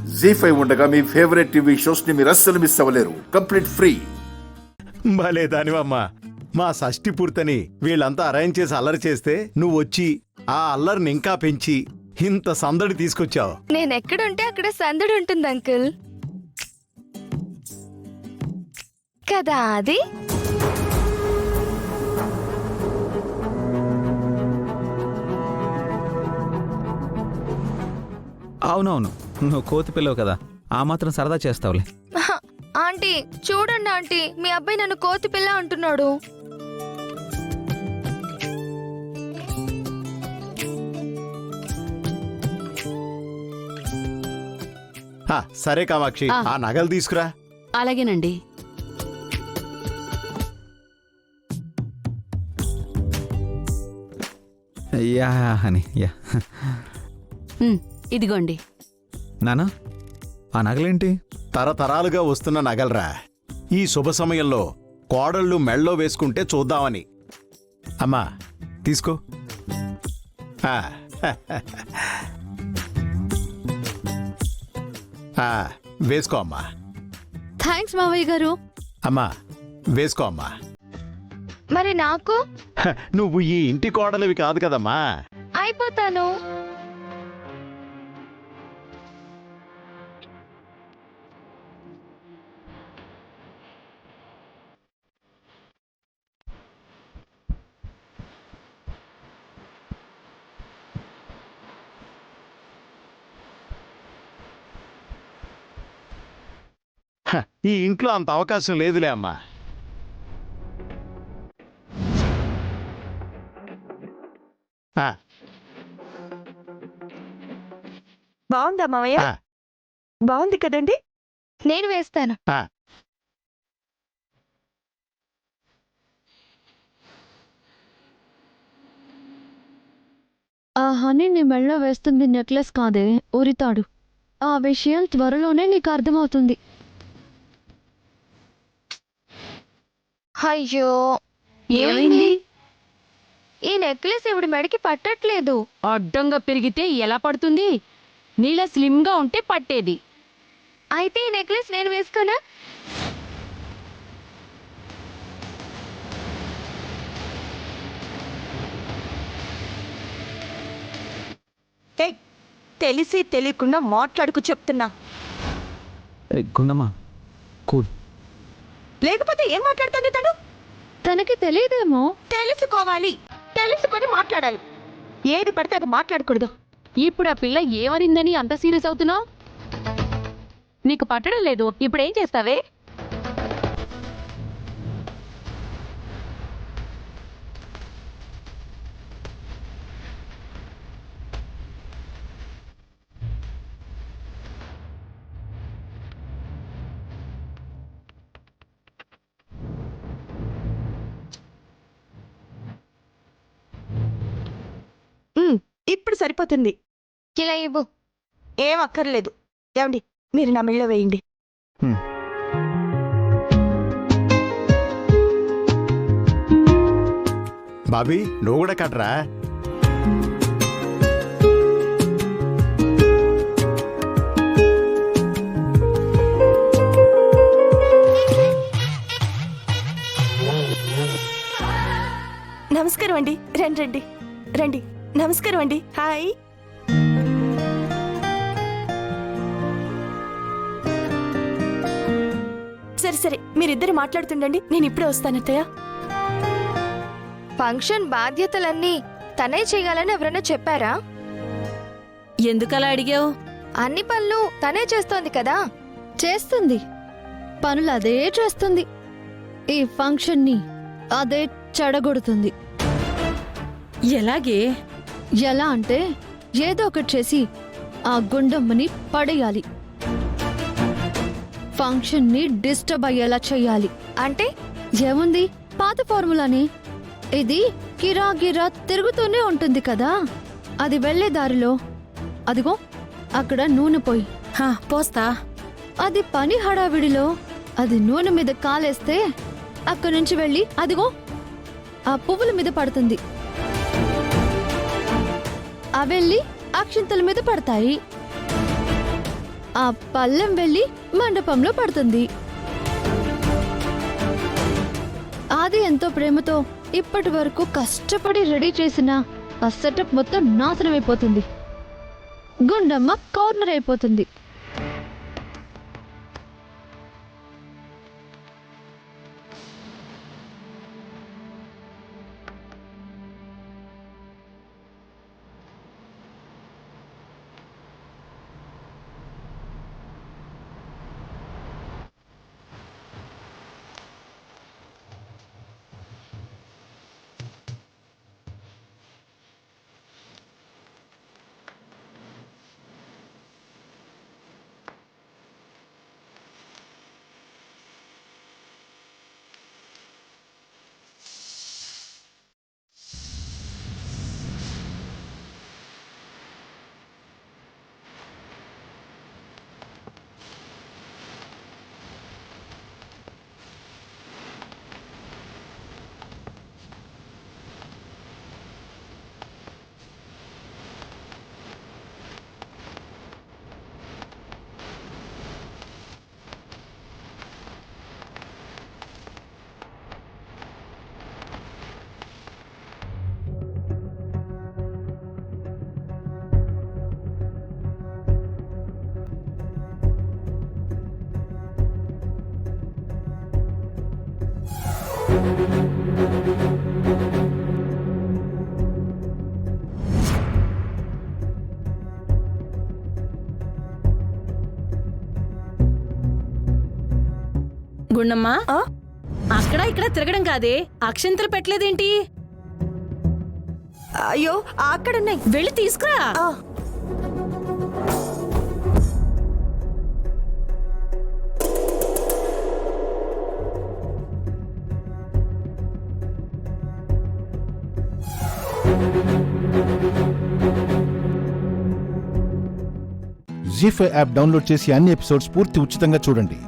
జీ5 ఉండగా మీ favourite TV shows ని మీరు అస్సలు మిస్ అవ్వలేరు. Complete free. భలే దానివమ్మా. మా షష్ఠి పూర్తని వీళ్ళంతా అరేంజ్ చేసి అల్లరి చేస్తే నువ్వు వచ్చి ఆ అల్లరిని ఇంకా పెంచి ఇంత సందడి తీసుకొచ్చావు. నేనెక్కడుంటే అక్కడ సందడి ఉంటుంది అంకుల్ కదా. అది అవునవును, నువ్వు కోతి పిల్లవు కదా, ఆ మాత్రం సరదా చేస్తావులే. ఆంటీ చూడండి ఆంటీ, మీ అబ్బాయి నన్ను కోతి పిల్ల అంటున్నాడు. సరే కామాక్షి, ఆ నగలు తీసుకురా. అలాగేనండి. Yeah honey yeah. ఇదిగోండి. నానా, ఆ నగలేంటి? తరతరాలుగా వస్తున్న నగలరా. ఈ శుభ సమయంలో కోడళ్ళు మెళ్ళో వేసుకుంటే చూద్దామని. అమ్మా తీసుకో. వేసుకో అమ్మా. థ్యాంక్స్ మావయ్య గారు. అమ్మా వేసుకో అమ్మా. మరి నాకు? నువ్వు ఈ ఇంటి కోడలివి కాదు కదమ్మా. అయిపోతాను. ఈ ఇంట్లో అంత అవకాశం లేదులే అమ్మా. బాగుందా మావయ్య? బాగుంది కదండి. నేను వేస్తాను. ఆ హనీ నీ మెళ్ళో వేస్తుంది నెక్లెస్ కాదే, ఉరితాడు. ఆ విషయం త్వరలోనే నీకు అర్థమవుతుంది. అయ్యో, ఏమైంది? ఈ నెక్లెస్ ఇవిడి మెడకి పట్టట్లేదు. అడ్డంగా పెరిగితే ఎలా పడుతుంది? నీలా స్లిమ్ గా ఉంటే పట్టేది. అయితే ఈ నెక్లెస్ నేను వేసుకోనా? తెలిసి తెలియకుండా మాట్లాడుకు చెప్తున్నా. గుండమ్మా కూల్. లేకపోతే ఏం మాట్లాడుతుంది తను? తనకి తెలియదేమో. తెలుసుకోవాలి, తెలుసుకొని మాట్లాడాలి. ఏది పడితే అది మాట్లాడకూడదు. ఇప్పుడు ఆ పిల్ల ఏమనిందని అంత సీరియస్ అవుతున్నావు? నీకు పట్టడం లేదు, ఇప్పుడు ఏం చేస్తావే? ఇప్పుడు సరిపోతుంది. ఇలా ఇవ్వు. ఏం అక్కర్లేదు. ఏమండి, మీరు నా మెళ్ళో వేయండి. బాబీ నువ్వు కూడా కట్రా. నమస్కారం అండి. రండి రండి రండి. నమస్కారం అండి. హాయ్. సరే సరే, మీరిద్దరు మాట్లాడుతుండండి, నేను ఇప్పుడే వస్తాను అత్తయ్య. ఫంక్షన్ బాధ్యతలన్నీ తనే చేయాలని ఎవరైనా చెప్పారా? ఎందుకలా అడిగావు? అన్ని పనులు తనే చేస్తోంది కదా. చేస్తుంది, పనులు అదే చేస్తుంది. ఈ ఫంక్షన్ ని అదే చెడగొడుతుంది. ఎలాగే? ఎలా అంటే ఏదో ఒకటి చేసి ఆ గుండమ్మని పడేయాలి. ఫంక్షన్ ని డిస్టర్బ్ అయ్యేలా చెయ్యాలి. అంటే ఏముంది, పాత ఫార్ములాని. ఇది గిరా గిరా తిరుగుతూనే ఉంటుంది కదా. అది వెళ్లే దారిలో అదిగో అక్కడ నూనె పోయి పోస్తా. అది పని హడావిడిలో అది నూనె మీద కాలేస్తే అక్కడి నుంచి వెళ్ళి అదిగో ఆ పువ్వుల మీద పడుతుంది. అవెళ్ళి అక్షింతల మీద పడతాయి. ఆ పళ్ళెం వెళ్ళి మండపంలో పడుతుంది. ఆది ఎంతో ప్రేమతో ఇప్పటి వరకు కష్టపడి రెడీ చేసిన ఆ సెటప్ మొత్తం నాశనం అయిపోతుంది. గుండమ్మ కార్నర్ అయిపోతుంది. గుండమ్మా, అక్కడ ఇక్కడ తిరగడం కాదే, అక్షంతలు పెట్టలేదేంటి? అయ్యో అక్కడున్నాయి, వెళ్ళి తీసుకురా. జీ5 యాప్ డౌన్లోడ్ చేసి అన్ని ఎపిసోడ్స్ పూర్తి ఉచితంగా చూడండి.